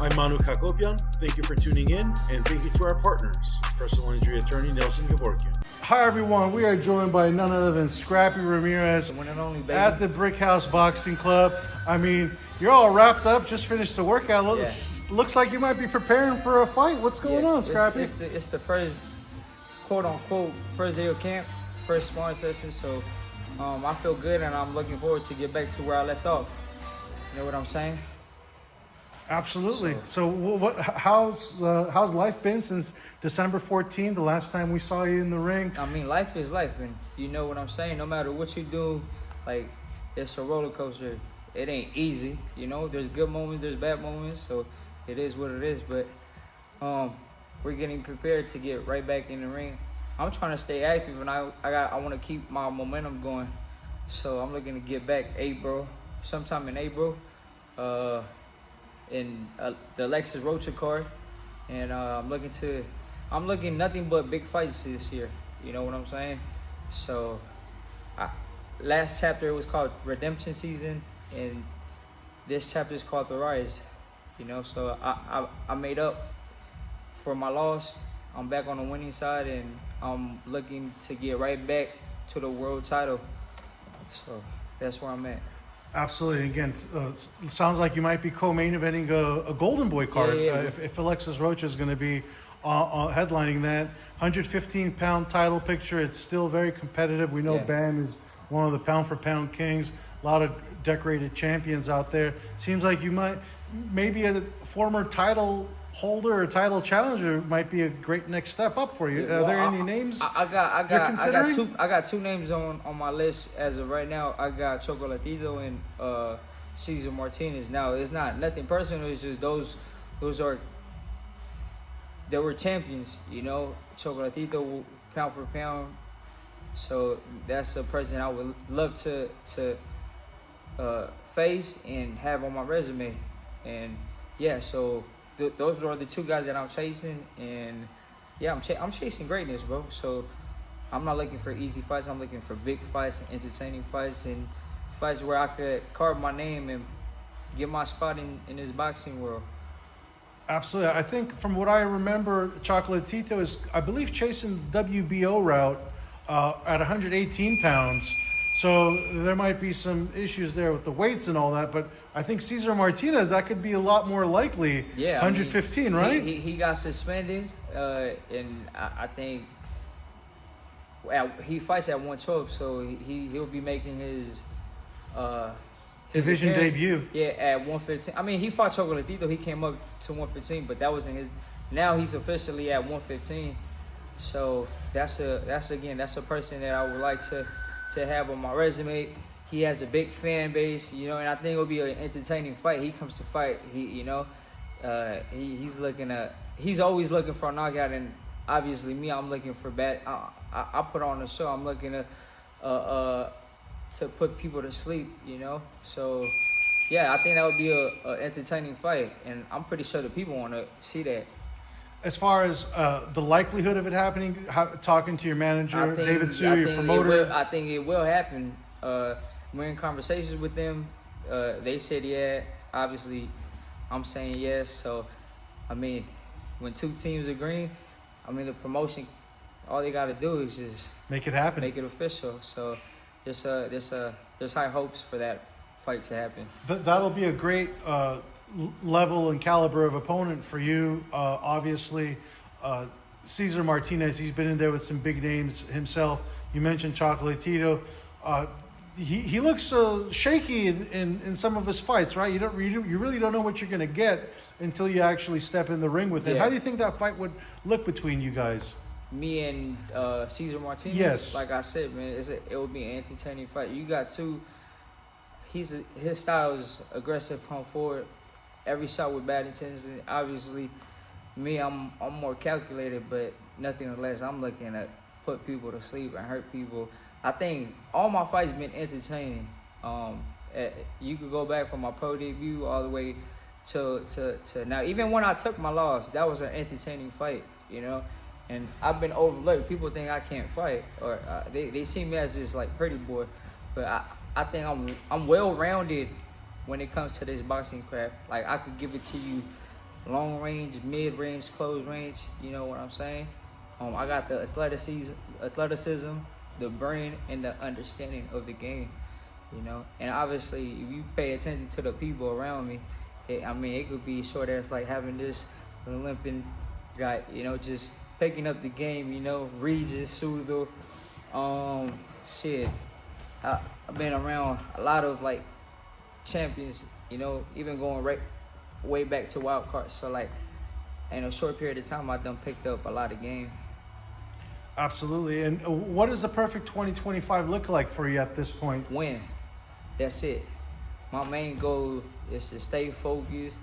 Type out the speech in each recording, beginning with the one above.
I'm Manouk Akopyan. Thank you for tuning in, and thank you to our partners, personal injury attorney Nelson Gevorkyan. Hi everyone, we are joined by none other than Scrappy Ramirez The one and only, baby. at the Brick House Boxing Club. I mean, you're all wrapped up, just finished the workout. Looks like you might be preparing for a fight. What's going on, Scrappy? It's the first, quote unquote, first day of camp, first sparring session. So I feel good, and I'm looking forward to get back to where I left off. You know what I'm saying? Absolutely. So how's life been since December 14th, the last time we saw you in the ring? I mean, life is life, and you know what I'm saying? No matter what you do, like, it's a roller coaster. It ain't easy, you know? There's good moments, there's bad moments, so it is what it is. But we're getting prepared to get right back in the ring. I'm trying to stay active, and I want to keep my momentum going. So I'm looking to get back sometime in April. In the Lexus Rocha card, and I'm looking nothing but big fights this year. You know what I'm saying? So, last chapter was called Redemption Season, and this chapter is called The Rise. You know, so I made up for my loss. I'm back on the winning side, and I'm looking to get right back to the world title. So that's where I'm at. Absolutely. Again, sounds like you might be co-main eventing a Golden Boy card. Yeah. If Alexis Rocha is going to be headlining that 115-pound title picture, it's still very competitive. We know Bam is one of the pound-for-pound kings. A lot of decorated champions out there. Seems like you maybe a former title holder or title challenger might be a great next step up for you. Are there any names I got two names on my list as of right now. I got Chocolatito and Cesar Martinez. Now, it's not nothing personal. It's just they were champions, you know. Chocolatito, pound for pound. So that's the person I would love to face and have on my resume. And so those are the two guys that I'm chasing, and I'm chasing greatness, bro. So I'm not looking for easy fights. I'm looking for big fights and entertaining fights, and fights where I could carve my name and get my spot in this boxing world. Absolutely. I think from what I remember, Chocolatito is, I believe, chasing the WBO route at 118 pounds. So there might be some issues there with the weights and all that, but I think Cesar Martinez, that could be a lot more likely. Yeah, 115, right? He got suspended, and I think he fights at 112, so he'll be making his division debut. Yeah, at 115. I mean, he fought Chocolatito. He came up to 115, but that wasn't his. Now he's officially at 115. So that's a person that I would like to have on my resume. He has a big fan base, you know, and I think it'll be an entertaining fight. He comes to fight, he's always looking for a knockout, and obviously me, I'm looking for bad. I put on a show. I'm looking to put people to sleep, you know. So I think that would be a entertaining fight, and I'm pretty sure the people want to see that. As far as the likelihood of it happening, talking to your manager, David Sue, your promoter? I think it will happen. We're in conversations with them. They said yeah. Obviously, I'm saying yes. So, I mean, when two teams agree, I mean, the promotion, all they got to do is just make it happen, make it official. So, there's high hopes for that fight to happen. That'll be a great level and caliber of opponent for you. Obviously, Cesar Martinez, he's been in there with some big names himself. You mentioned Chocolatito. He looks shaky in some of his fights, right? You really don't know what you're going to get until you actually step in the ring with him. Yeah. How do you think that fight would look between you guys? Me and Cesar Martinez? Yes. Like I said, man, it would be an entertaining fight. You got two. His style is aggressive, come forward, every shot with bad intentions. Obviously, me, I'm more calculated, but nothing less. I'm looking to put people to sleep and hurt people. I think all my fights been entertaining. You could go back from my pro debut all the way to now. Even when I took my loss, that was an entertaining fight, you know. And I've been overlooked. People think I can't fight, or they see me as this like pretty boy, but I think I'm well rounded when it comes to this boxing craft. Like, I could give it to you long range, mid range, close range. You know what I'm saying? I got the athleticism, the brain, and the understanding of the game. You know, and obviously, if you pay attention to the people around me, it could be short as like having this Olympian guy, you know, just picking up the game, you know, Regis, Sudo, shit. I've been around a lot of like champions, you know, even going way back to wild cards. So like, in a short period of time, I done picked up a lot of game. Absolutely. And what does the perfect 2025 look like for you at this point? Win. That's it. My main goal is to stay focused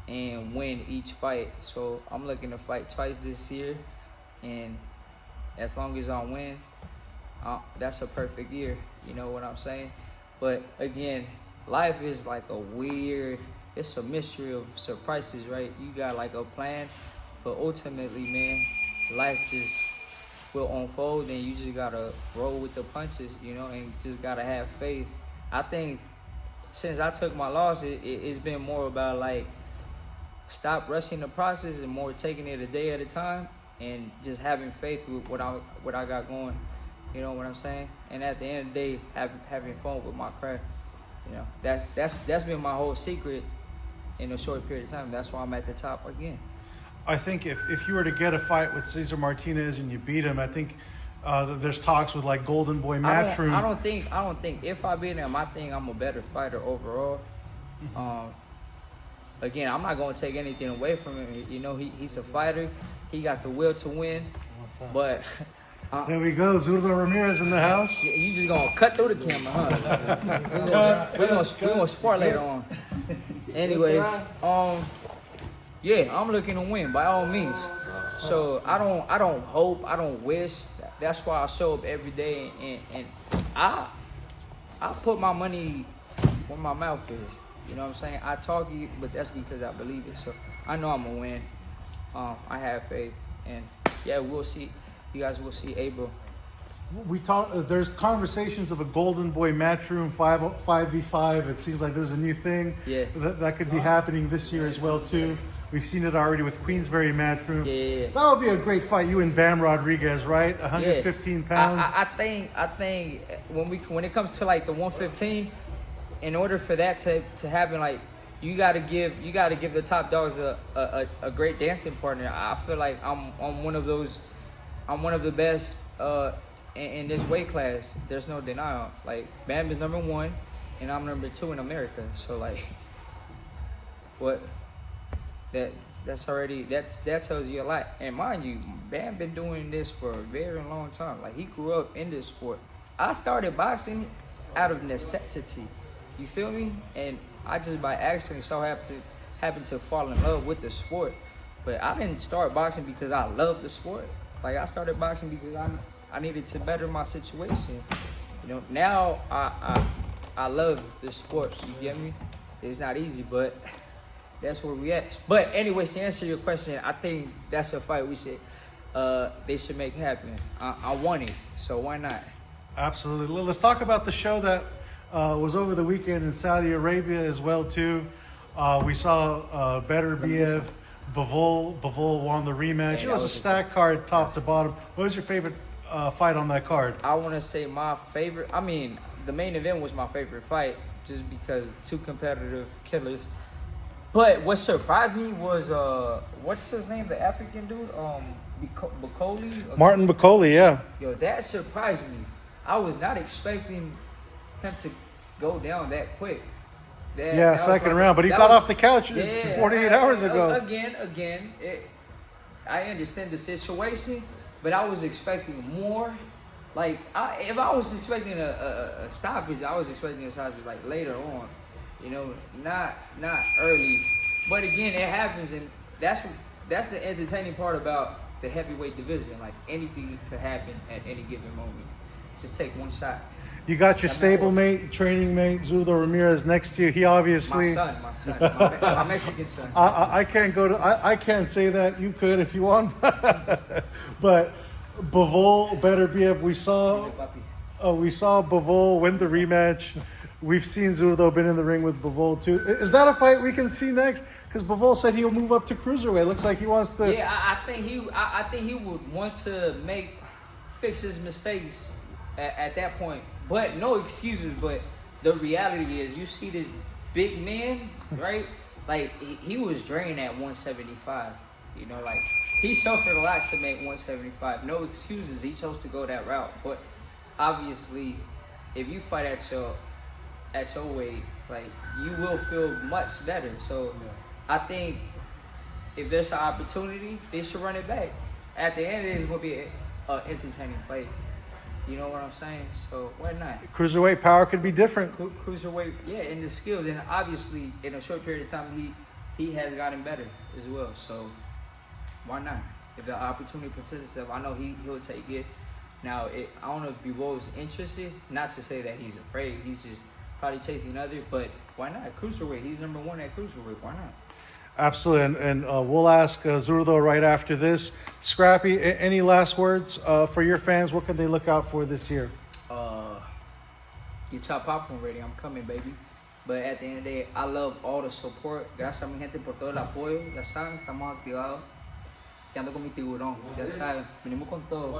and win each fight. So I'm looking to fight twice this year, and as long as I win, that's a perfect year. You know what I'm saying? But again, life is like it's a mystery of surprises, right? You got like a plan, but ultimately, man, life just will unfold, and you just gotta roll with the punches, you know, and just gotta have faith. I think since I took my loss, it's been more about like stop rushing the process and more taking it a day at a time, and just having faith with what I got going. You know what I'm saying? And at the end of the day, having fun with my craft. You know, that's been my whole secret in a short period of time. That's why I'm at the top again. I think if you were to get a fight with Cesar Martinez and you beat him, I think there's talks with like Golden Boy Matchroom. I don't think if I beat him, I think I'm a better fighter overall. Again, I'm not gonna take anything away from him. You know, he's a fighter. He got the will to win. But there we go, Zurdo Ramirez in the house. you just gonna cut through the camera, huh? We're gonna spar later on. Anyway, yeah, I'm looking to win by all means. So I don't hope, I don't wish. That's why I show up every day, and I put my money where my mouth is. You know what I'm saying? I talk it, but that's because I believe it. So I know I'm gonna win. I have faith, and yeah, we'll see. You guys will see April. We talk. There's conversations of a Golden Boy Matchroom 5v5. It seems like there's a new thing. Yeah. That could be happening this year as well too. We've seen it already with Queensberry Matchroom. Yeah. That would be a great fight. You and Bam Rodriguez, right? 115 pounds. I think when it comes to like the 115, in order for that to happen, like you gotta give the top dogs a great dancing partner. I feel like I'm one of those. I'm one of the best in this weight class. There's no denial. Like Bam is number 1, and I'm number 2 in America. So like, what? That tells you a lot. And mind you, Bam been doing this for a very long time. Like he grew up in this sport. I started boxing out of necessity. You feel me? And I just by accident happened to fall in love with the sport. But I didn't start boxing because I love the sport. Like I started boxing because I needed to better my situation. You know, now I love the sport. You get me? It's not easy, but that's where we at. But anyways, to answer your question, I think that's a fight they should make happen. I want it, so why not? Absolutely. Let's talk about the show that was over the weekend in Saudi Arabia as well too. We saw Beterbiev. Bivol won the rematch. Yeah, It was a stacked card top to bottom. What was your favorite fight on that card? I want to say my favorite. I mean, the main event was my favorite fight just because two competitive killers. But what surprised me was what's his name? The African dude, Bacoli. Martin Bacoli, yeah. Yo, that surprised me. I was not expecting him to go down that quick. Yeah, second round, but he got off the couch 48 hours ago. Again, I understand the situation, but I was expecting more. Like, if I was expecting a stoppage, I was expecting a stoppage like later on, you know, not early. But again, it happens, and that's the entertaining part about the heavyweight division. Like anything could happen at any given moment. Just take one shot. You got your stablemate, training mate, Zurdo Ramirez next to you. He obviously my son, my Mexican son. I can't say that. You could if you want. But Bivol, Beterbiev, we saw Bivol win the rematch. We've seen Zurdo been in the ring with Bivol too. Is that a fight we can see next? Because Bivol said he'll move up to cruiserweight. Looks like he wants to. Yeah, I think he would want to fix his mistakes at that point. But no excuses. But the reality is, you see this big man, right? Like he was drained at 175. You know, like he suffered a lot to make 175. No excuses. He chose to go that route. But obviously, if you fight at your weight, like you will feel much better. So I think if there's an opportunity, they should run it back. At the end, it's gonna be an entertaining fight. You know what I'm saying? So why not? Cruiserweight power could be different. Cruiserweight, yeah, and the skills, and obviously in a short period of time, he has gotten better as well. So why not? If the opportunity presents itself, I know he'll take it. Now, I don't know if Bivol is interested. Not to say that he's afraid. He's just probably chasing other. But why not? Cruiserweight. He's number one at cruiserweight. Why not? Absolutely, and we'll ask Zurdo right after this. Scrappy, any last words for your fans? What can they look out for this year? Get your popcorn ready. I'm coming, baby. But at the end of the day, I love all the support. Gracias a mi gente por todo el apoyo. Ya saben, estamos activados. Que ando con mi tiburón. Ya saben, venimos con todo.